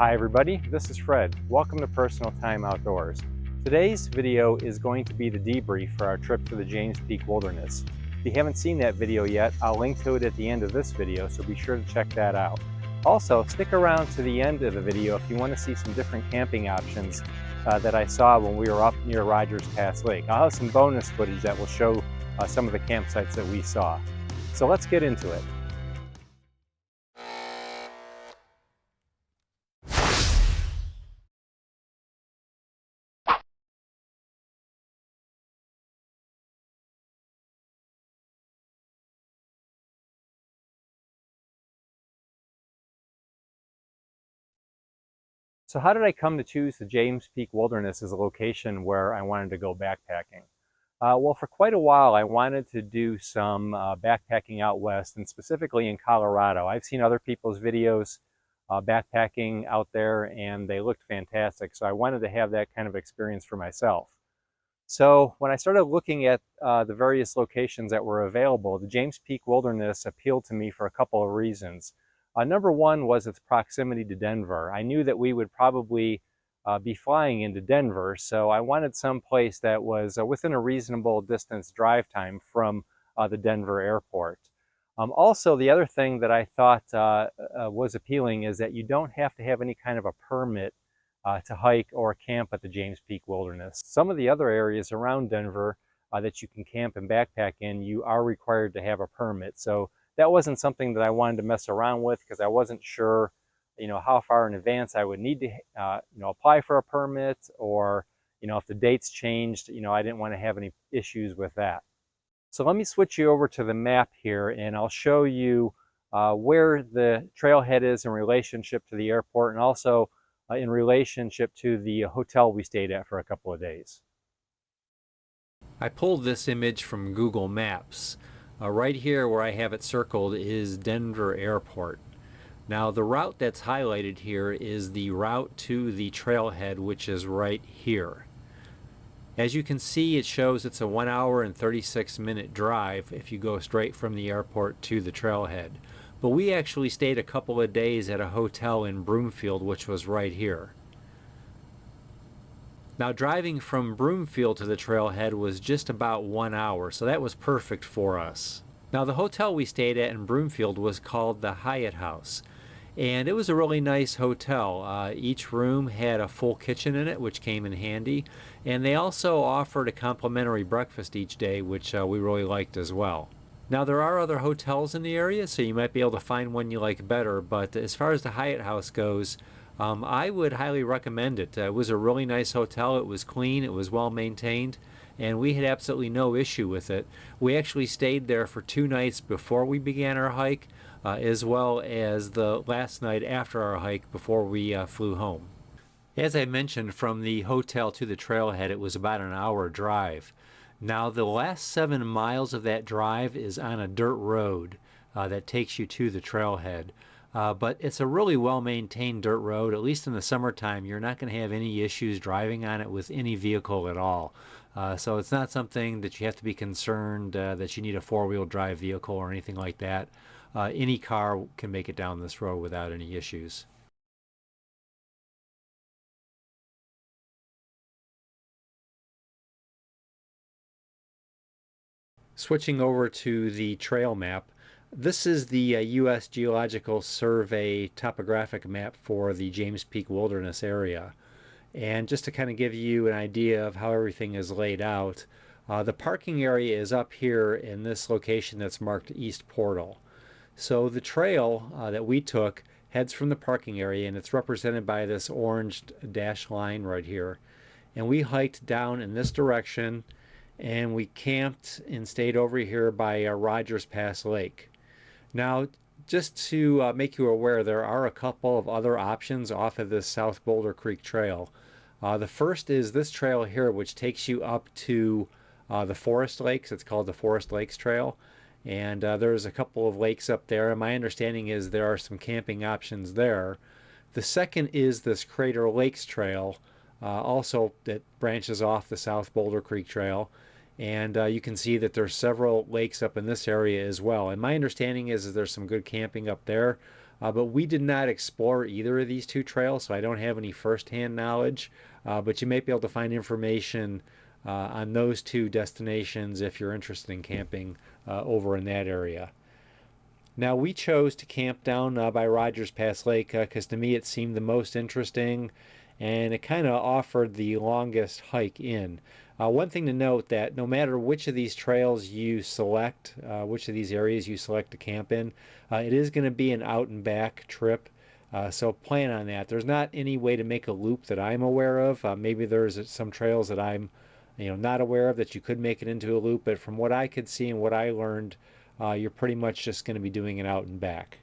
Hi everybody, this is Fred. Welcome to Personal Time Outdoors. Today's video is going to be the debrief for our trip to the James Peak Wilderness. If you haven't seen that video yet, I'll link to it at the end of this video, so be sure to check that out. Also, stick around to the end of the video if you want to see some different camping options that I saw when we were up near Rogers Pass Lake. I'll have some bonus footage that will show some of the campsites that we saw. So let's get into it. So how did I come to choose the James Peak Wilderness as a location where I wanted to go backpacking? Well, for quite a while, I wanted to do some backpacking out west, and specifically in Colorado. I've seen other people's videos backpacking out there, and they looked fantastic. So I wanted to have that kind of experience for myself. So when I started looking at the various locations that were available, the James Peak Wilderness appealed to me for a couple of reasons. Number one was its proximity to Denver. I knew that we would probably be flying into Denver, so I wanted some place that was within a reasonable distance drive time from the Denver airport. Also, the other thing that I thought was appealing is that you don't have to have any kind of a permit to hike or camp at the James Peak Wilderness. Some of the other areas around Denver that you can camp and backpack in, you are required to have a permit. So that wasn't something that I wanted to mess around with because I wasn't sure, how far in advance I would need to, apply for a permit, or, if the dates changed, I didn't want to have any issues with that. So let me switch you over to the map here, and I'll show you where the trailhead is in relationship to the airport, and also in relationship to the hotel we stayed at for a couple of days. I pulled this image from Google Maps. Right here where I have it circled is Denver Airport. Now the route that's highlighted here is the route to the trailhead, which is right here. As you can see, it shows it's a 1 hour and 36-minute drive if you go straight from the airport to the trailhead. But we actually stayed a couple of days at a hotel in Broomfield, which was right here. Now driving from Broomfield to the trailhead was just about 1 hour, so that was perfect for us. Now the hotel we stayed at in Broomfield was called the Hyatt House, and it was a really nice hotel. Each room had a full kitchen in it, which came in handy, and they also offered a complimentary breakfast each day, which we really liked as well. Now there are other hotels in the area, so you might be able to find one you like better, but as far as the Hyatt House goes, I would highly recommend it. It was a really nice hotel. It was clean, it was well maintained, and we had absolutely no issue with it. We actually stayed there for 2 nights before we began our hike, as well as the last night after our hike before we flew home. As I mentioned, from the hotel to the trailhead, it was about an hour drive. Now the last 7 miles of that drive is on a dirt road that takes you to the trailhead. But it's a really well-maintained dirt road. At least in the summertime, you're not going to have any issues driving on it with any vehicle at all. So it's not something that you have to be concerned that you need a 4-wheel drive vehicle or anything like that. Any car can make it down this road without any issues. Switching over to the trail map, this is the U.S. Geological Survey topographic map for the James Peak Wilderness area. And just to kind of give you an idea of how everything is laid out, the parking area is up here in this location that's marked East Portal. So the trail that we took heads from the parking area, and it's represented by this orange dashed line right here. And we hiked down in this direction, and we camped and stayed over here by Rogers Pass Lake. Now, just to make you aware, there are a couple of other options off of this South Boulder Creek Trail. The first is this trail here, which takes you up to the Forest Lakes. It's called the Forest Lakes Trail. And there's a couple of lakes up there, and my understanding is there are some camping options there. The second is this Crater Lakes Trail, also that branches off the South Boulder Creek Trail. And you can see that there's several lakes up in this area as well. And my understanding is there's some good camping up there. but we did not explore either of these two trails, so I don't have any firsthand knowledge. But you may be able to find information on those two destinations if you're interested in camping over in that area. Now, we chose to camp down by Rogers Pass Lake because to me it seemed the most interesting and it kind of offered the longest hike in. One thing to note that no matter which of these trails you select, which of these areas you select to camp in, it is going to be an out and back trip. So plan on that. There's not any way to make a loop that I'm aware of. Maybe there's some trails that I'm, not aware of that you could make it into a loop. But from what I could see and what I learned, you're pretty much just going to be doing it out and back.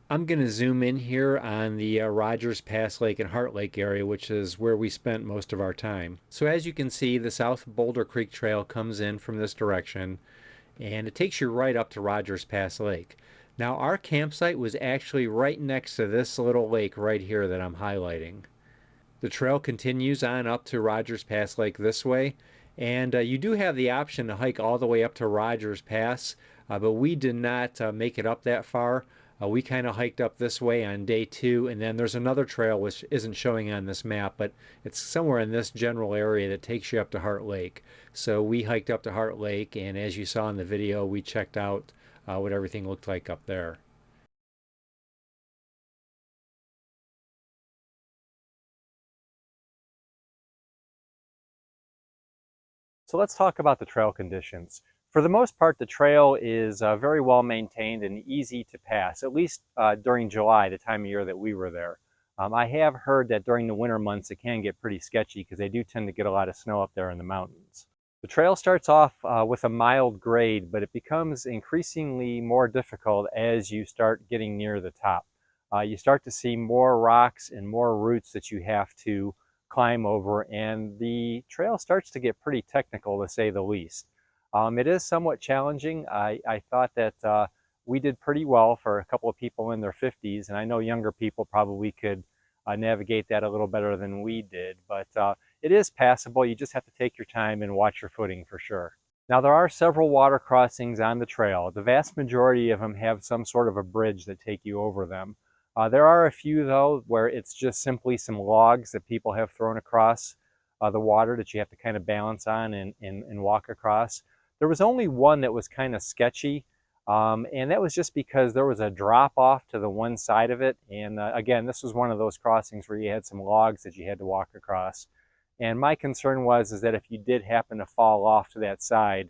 I'm going to zoom in here on the Rogers Pass Lake and Heart Lake area, which is where we spent most of our time. So as you can see, the South Boulder Creek Trail comes in from this direction, and it takes you right up to Rogers Pass Lake. Now, our campsite was actually right next to this little lake right here that I'm highlighting. The trail continues on up to Rogers Pass Lake this way, and you do have the option to hike all the way up to Rogers Pass, but we did not make it up that far. We kind of hiked up this way on day 2, and then there's another trail which isn't showing on this map, but it's somewhere in this general area that takes you up to Heart Lake. So we hiked up to Heart Lake, and as you saw in the video, we checked out what everything looked like up there. So let's talk about the trail conditions. For the most part, the trail is very well maintained and easy to pass, at least during July, the time of year that we were there. I have heard that during the winter months it can get pretty sketchy because they do tend to get a lot of snow up there in the mountains. The trail starts off with a mild grade, but it becomes increasingly more difficult as you start getting near the top. You start to see more rocks and more roots that you have to climb over, and the trail starts to get pretty technical, to say the least. It is somewhat challenging. I thought that we did pretty well for a couple of people in their 50s, and I know younger people probably could navigate that a little better than we did, but it is passable. You just have to take your time and watch your footing for sure. Now, there are several water crossings on the trail. The vast majority of them have some sort of a bridge that take you over them. There are a few, though, where it's just simply some logs that people have thrown across the water that you have to kind of balance on and walk across. There was only one that was kind of sketchy, and that was just because there was a drop off to the one side of it. And again, this was one of those crossings where you had some logs that you had to walk across. And my concern is that if you did happen to fall off to that side,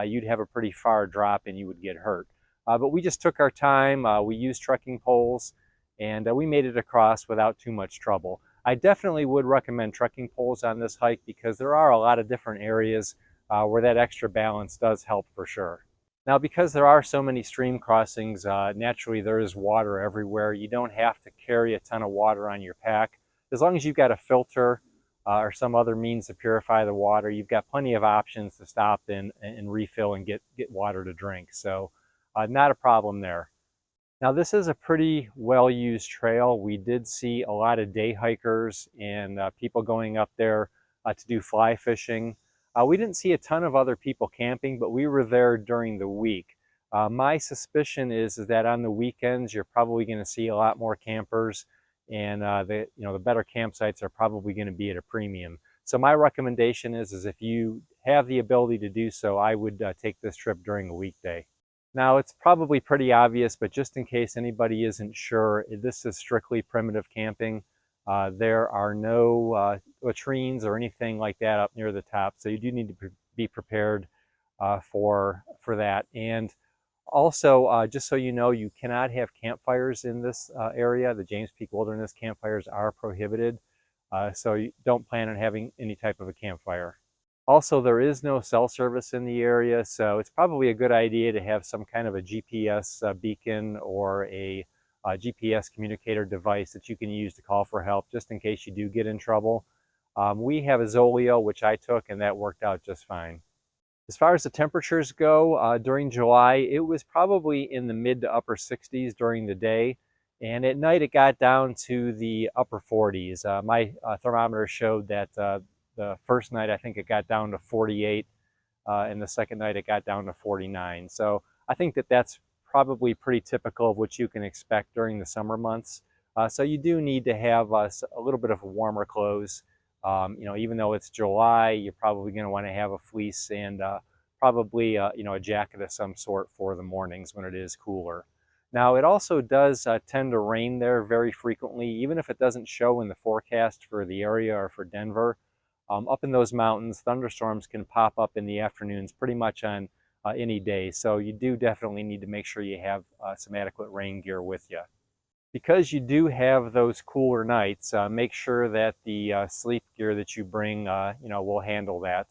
you'd have a pretty far drop and you would get hurt. But we just took our time. We used trekking poles, and we made it across without too much trouble. I definitely would recommend trekking poles on this hike because there are a lot of different areas where that extra balance does help for sure. Now, because there are so many stream crossings, naturally there is water everywhere. You don't have to carry a ton of water on your pack. As long as you've got a filter or some other means to purify the water, you've got plenty of options to stop and refill and get water to drink. So not a problem there. Now, this is a pretty well-used trail. We did see a lot of day hikers and people going up there to do fly fishing. We didn't see a ton of other people camping, but we were there during the week. My suspicion is that on the weekends, you're probably going to see a lot more campers, and the better campsites are probably going to be at a premium. So my recommendation is if you have the ability to do so, I would take this trip during a weekday. Now, it's probably pretty obvious, but just in case anybody isn't sure, this is strictly primitive camping. There are no latrines or anything like that up near the top, so you do need to be prepared for that. And also, just so you know, you cannot have campfires in this area. The James Peak Wilderness campfires are prohibited, so you don't plan on having any type of a campfire. Also, there is no cell service in the area, so it's probably a good idea to have some kind of a GPS beacon or a GPS communicator device that you can use to call for help just in case you do get in trouble. We have a Zoleo, which I took, and that worked out just fine. As far as the temperatures go, during July, it was probably in the mid to upper 60s during the day, and at night it got down to the upper 40s. My thermometer showed that the first night, I think it got down to 48, and the second night it got down to 49. So I think that that's probably pretty typical of what you can expect during the summer months. So you do need to have a little bit of warmer clothes. Even though it's July, you're probably going to want to have a fleece and probably a jacket of some sort for the mornings when it is cooler. Now, it also does tend to rain there very frequently, even if it doesn't show in the forecast for the area or for Denver. Up in those mountains, thunderstorms can pop up in the afternoons pretty much on any day. So you do definitely need to make sure you have some adequate rain gear with you. Because you do have those cooler nights, make sure that the sleep gear that you bring, will handle that.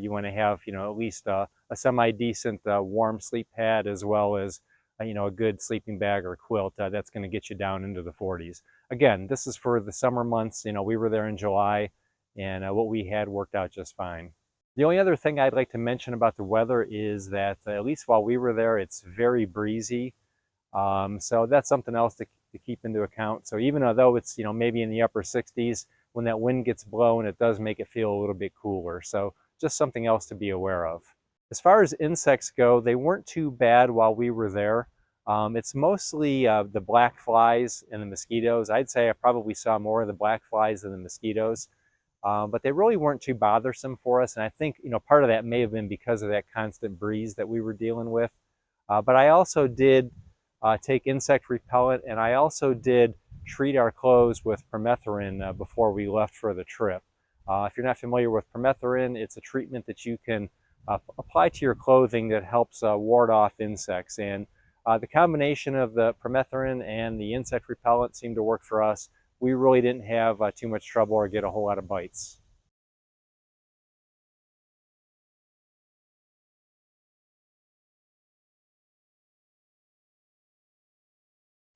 You want to have, at least a semi-decent warm sleep pad, as well as, a good sleeping bag or quilt that's going to get you down into the 40s. Again, this is for the summer months. We were there in July, and what we had worked out just fine. The only other thing I'd like to mention about the weather is that, at least while we were there, it's very breezy. So that's something else to keep into account. So even though it's, maybe in the upper 60s, when that wind gets blowing, it does make it feel a little bit cooler. So just something else to be aware of. As far as insects go, they weren't too bad while we were there. It's mostly the black flies and the mosquitoes. I'd say I probably saw more of the black flies than the mosquitoes. But they really weren't too bothersome for us. And I think, part of that may have been because of that constant breeze that we were dealing with. But I also did take insect repellent, and I also did treat our clothes with permethrin before we left for the trip. If you're not familiar with permethrin, it's a treatment that you can apply to your clothing that helps ward off insects. And the combination of the permethrin and the insect repellent seemed to work for us. We really didn't have too much trouble or get a whole lot of bites.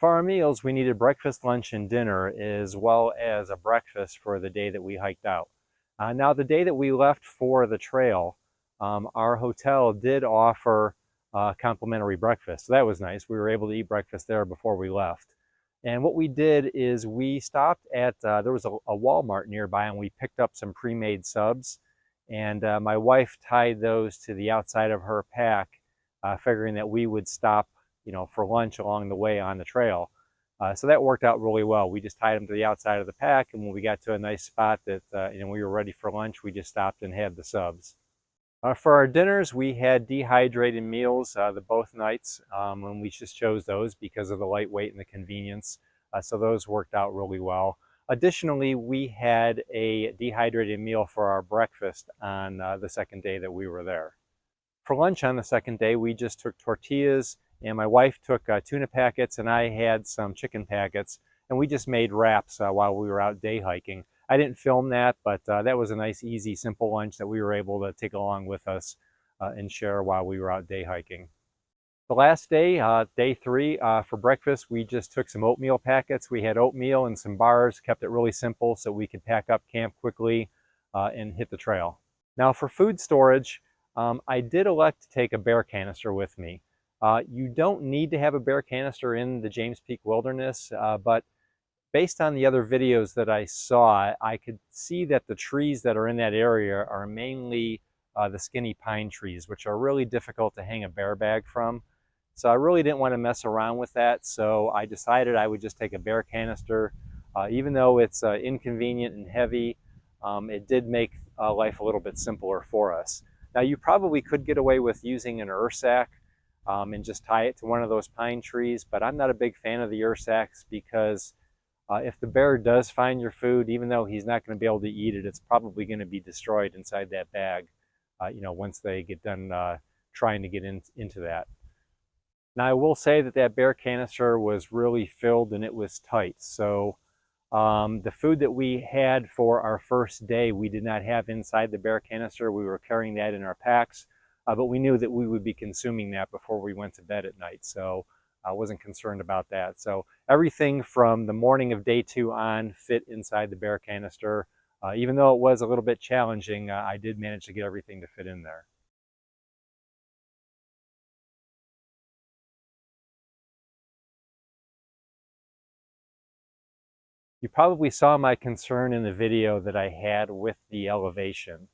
For our meals, we needed breakfast, lunch, and dinner, as well as a breakfast for the day that we hiked out. Now, the day that we left for the trail, our hotel did offer complimentary breakfast. So that was nice. We were able to eat breakfast there before we left. And what we did is we stopped at, there was a Walmart nearby, and we picked up some pre-made subs. And my wife tied those to the outside of her pack, figuring that we would stop, for lunch along the way on the trail. So that worked out really well. We just tied them to the outside of the pack, and when we got to a nice spot that we were ready for lunch, we just stopped and had the subs. For our dinners, we had dehydrated meals both nights, and we just chose those because of the lightweight and the convenience. So those worked out really well. Additionally, we had a dehydrated meal for our breakfast on the second day that we were there. For lunch on the second day, we just took tortillas, and my wife took tuna packets, and I had some chicken packets, and we just made wraps while we were out day hiking. I didn't film that, but that was a nice, easy, simple lunch that we were able to take along with us and share while we were out day hiking. The last day, day 3, for breakfast, we just took some oatmeal packets. We had oatmeal and some bars, kept it really simple so we could pack up camp quickly and hit the trail. Now for food storage, I did elect to take a bear canister with me. You don't need to have a bear canister in the James Peak Wilderness, but based on the other videos that I saw, I could see that the trees that are in that area are mainly the skinny pine trees, which are really difficult to hang a bear bag from. So I really didn't want to mess around with that, so I decided I would just take a bear canister. Even though it's inconvenient and heavy, it did make life a little bit simpler for us. Now, you probably could get away with using an earth sack and just tie it to one of those pine trees, but I'm not a big fan of the earth sacks because if the bear does find your food, even though he's not going to be able to eat it, it's probably going to be destroyed inside that bag, once they get done trying to get into that. Now, I will say that that bear canister was really filled and it was tight. So the food that we had for our first day, we did not have inside the bear canister. We were carrying that in our packs, but we knew that we would be consuming that before we went to bed at night. So I wasn't concerned about that. So everything from the morning of day 2 on fit inside the bear canister. Even though it was a little bit challenging, I did manage to get everything to fit in there. You probably saw my concern in the video that I had with the elevation.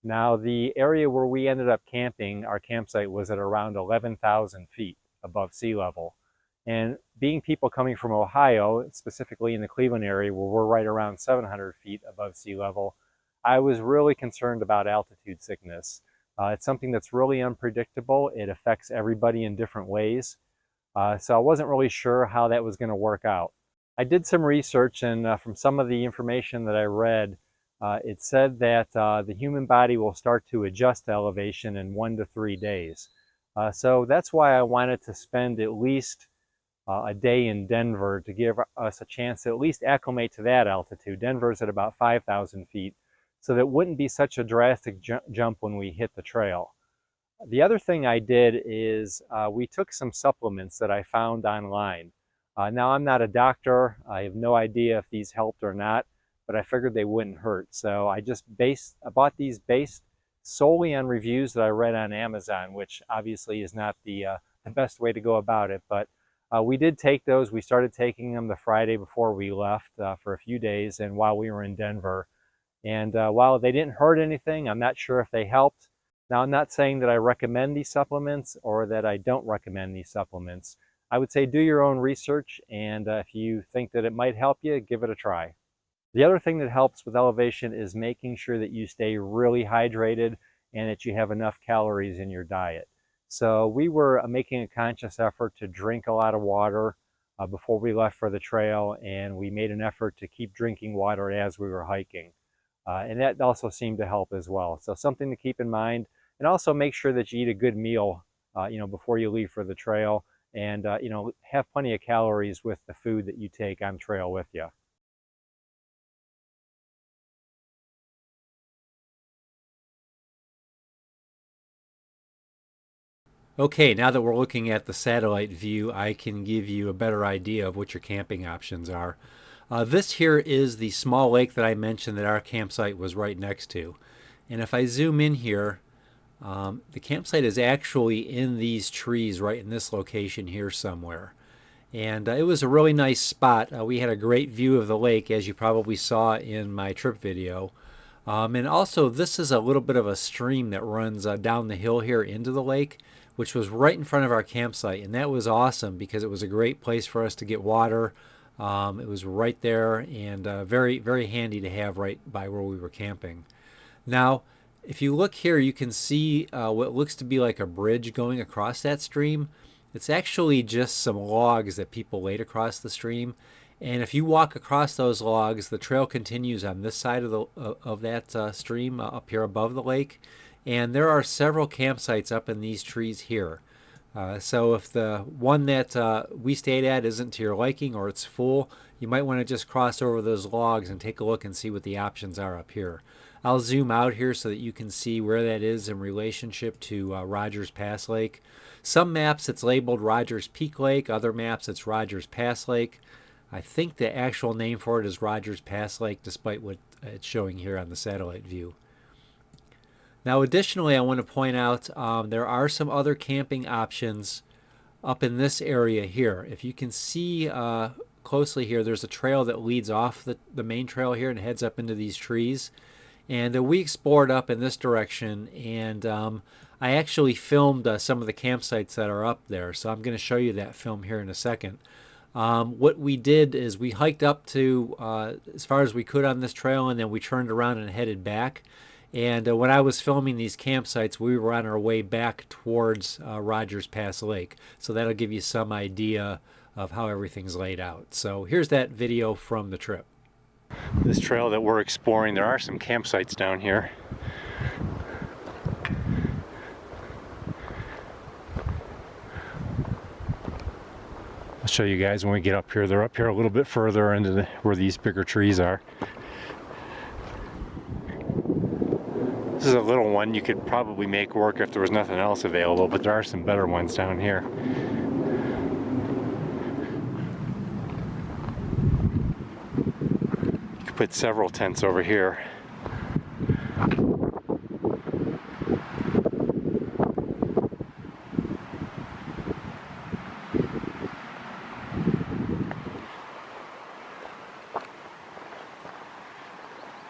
Now, the area where we ended up camping, our campsite was at around 11,000 feet. above sea level. And being people coming from Ohio, specifically in the Cleveland area where we're right around 700 feet above sea level, I was really concerned about altitude sickness. It's something that's really unpredictable. It affects everybody in different ways. So I wasn't really sure how that was going to work out. I did some research, and from some of the information that I read, it said that the human body will start to adjust to elevation in 1 to 3 days. So that's why I wanted to spend at least a day in Denver to give us a chance to at least acclimate to that altitude. Denver's at about 5,000 feet, so that wouldn't be such a drastic jump when we hit the trail. The other thing I did is we took some supplements that I found online. Now, I'm not a doctor. I have no idea if these helped or not, but I figured they wouldn't hurt. So I bought these based solely on reviews that I read on Amazon, which obviously is not the best way to go about it. But we did take those. We started taking them the Friday before we left for a few days and while we were in Denver. And while they didn't hurt anything, I'm not sure if they helped. Now, I'm not saying that I recommend these supplements or that I don't recommend these supplements. I would say do your own research, and if you think that it might help you, give it a try. The other thing that helps with elevation is making sure that you stay really hydrated and that you have enough calories in your diet. So we were making a conscious effort to drink a lot of water before we left for the trail, and we made an effort to keep drinking water as we were hiking. And that also seemed to help as well. So something to keep in mind. And also make sure that you eat a good meal, before you leave for the trail, and have plenty of calories with the food that you take on trail with you. Okay, now that we're looking at the satellite view, I can give you a better idea of what your camping options are. This here is the small lake that I mentioned that our campsite was right next to. And if I zoom in here, the campsite is actually in these trees right in this location here somewhere. And it was a really nice spot. We had a great view of the lake, as you probably saw in my trip video. And also, this is a little bit of a stream that runs down the hill here into the lake, which was right in front of our campsite. And that was awesome because it was a great place for us to get water. It was right there and very, very handy to have right by where we were camping. Now, if you look here, you can see what looks to be like a bridge going across that stream. It's actually just some logs that people laid across the stream. And if you walk across those logs, the trail continues on this side of that stream up here above the lake. And there are several campsites up in these trees here. So if the one that we stayed at isn't to your liking or it's full, you might want to just cross over those logs and take a look and see what the options are up here. I'll zoom out here so that you can see where that is in relationship to Rogers Pass Lake. Some maps it's labeled Rogers Peak Lake, other maps it's Rogers Pass Lake. I think the actual name for it is Rogers Pass Lake, despite what it's showing here on the satellite view. Now, additionally, I want to point out there are some other camping options up in this area here. If you can see closely here, there's a trail that leads off the main trail here and heads up into these trees. And we explored up in this direction, and I actually filmed some of the campsites that are up there. So I'm going to show you that film here in a second. What we did is we hiked up to as far as we could on this trail, and then we turned around and headed back. And when I was filming these campsites, we were on our way back towards Rogers Pass Lake. So that'll give you some idea of how everything's laid out. So here's that video from the trip. This trail that we're exploring, there are some campsites down here. I'll show you guys when we get up here. They're up here a little bit further into where these bigger trees are. This is a little one you could probably make work if there was nothing else available, but there are some better ones down here. You could put several tents over here.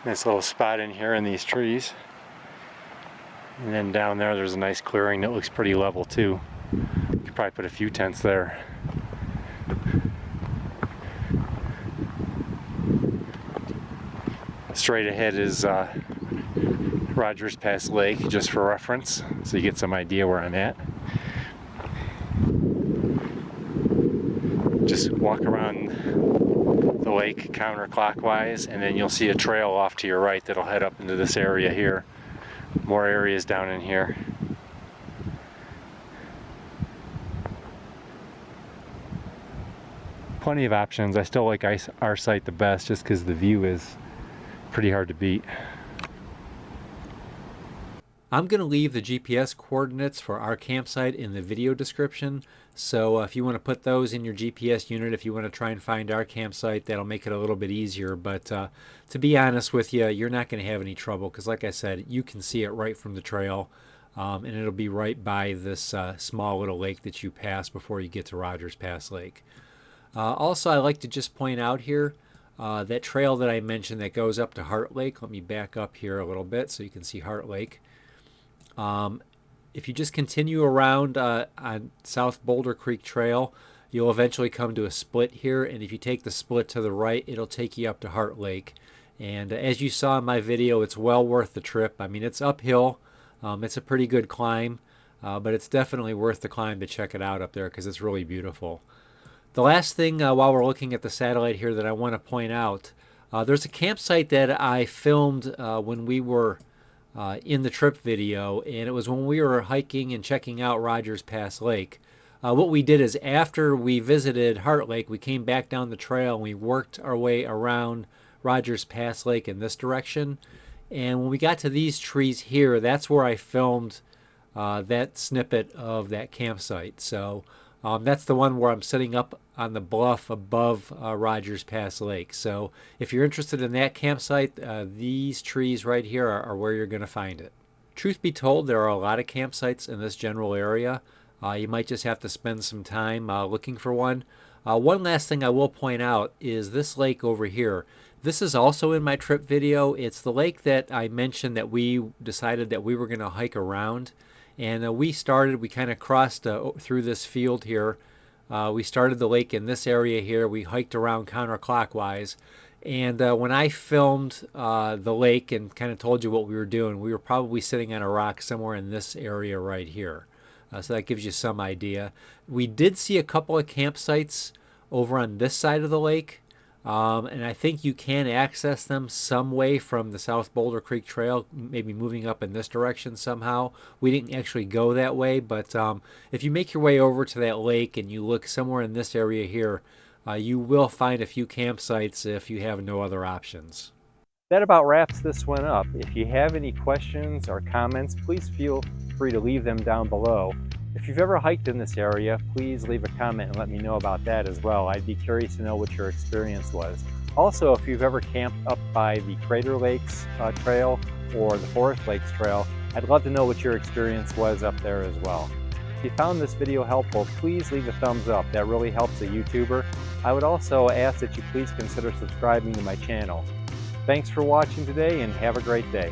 Nice little spot in here in these trees. And then down there, there's a nice clearing that looks pretty level too. You could Probably put a few tents there. Straight ahead is Rogers Pass Lake, just for reference, so you get some idea where I'm at. Just walk around the lake counterclockwise, and then you'll see a trail off to your right that'll head up into this area here. More areas down in here. Plenty of options. I still like our site the best just because the view is pretty hard to beat. I'm going to leave the GPS coordinates for our campsite in the video description. So if you want to put those in your GPS unit, if you want to try and find our campsite, that'll make it a little bit easier. But to be honest with you, you're not going to have any trouble because, like I said, you can see it right from the trail. And it'll be right by this small little lake that you pass before you get to Rogers Pass Lake. Also, I like to just point out here, that trail that I mentioned that goes up to Heart Lake. Let me back up here a little bit so you can see Heart Lake. If you just continue around on South Boulder Creek Trail, you'll eventually come to a split here, and if you take the split to the right, it'll take you up to Heart Lake. And as you saw in my video, it's well worth the trip. I mean, it's uphill. It's a pretty good climb, but it's definitely worth the climb to check it out up there because it's really beautiful. The last thing while we're looking at the satellite here that I want to point out, there's a campsite that I filmed when we were in the trip video, and it was when we were hiking and checking out Rogers Pass Lake. What we did is after we visited Heart Lake, we came back down the trail and we worked our way around Rogers Pass Lake in this direction. And when we got to these trees here, that's where I filmed that snippet of that campsite. So that's the one where I'm sitting up on the bluff above Rogers Pass Lake. So if you're interested in that campsite, these trees right here are where you're going to find it. Truth be told, there are a lot of campsites in this general area. You might just have to spend some time looking for one. One last thing I will point out is this lake over here. This is also in my trip video. It's the lake that I mentioned that we decided that we were going to hike around. And we kind of crossed through this field here. We started the lake in this area here. We hiked around counterclockwise. And when I filmed the lake and kind of told you what we were doing, we were probably sitting on a rock somewhere in this area right here. So that gives you some idea. We did see a couple of campsites over on this side of the lake. And I think you can access them some way from the South Boulder Creek Trail, maybe moving up in this direction somehow. We didn't actually go that way, but if you make your way over to that lake and you look somewhere in this area here, you will find a few campsites if you have no other options. That about wraps this one up. If you have any questions or comments, please feel free to leave them down below. If you've ever hiked in this area, please leave a comment and let me know about that as well. I'd be curious to know what your experience was. Also, if you've ever camped up by the Crater Lakes Trail or the Forest Lakes Trail, I'd love to know what your experience was up there as well. If you found this video helpful, please leave a thumbs up. That really helps a YouTuber. I would also ask that you please consider subscribing to my channel. Thanks for watching today and have a great day.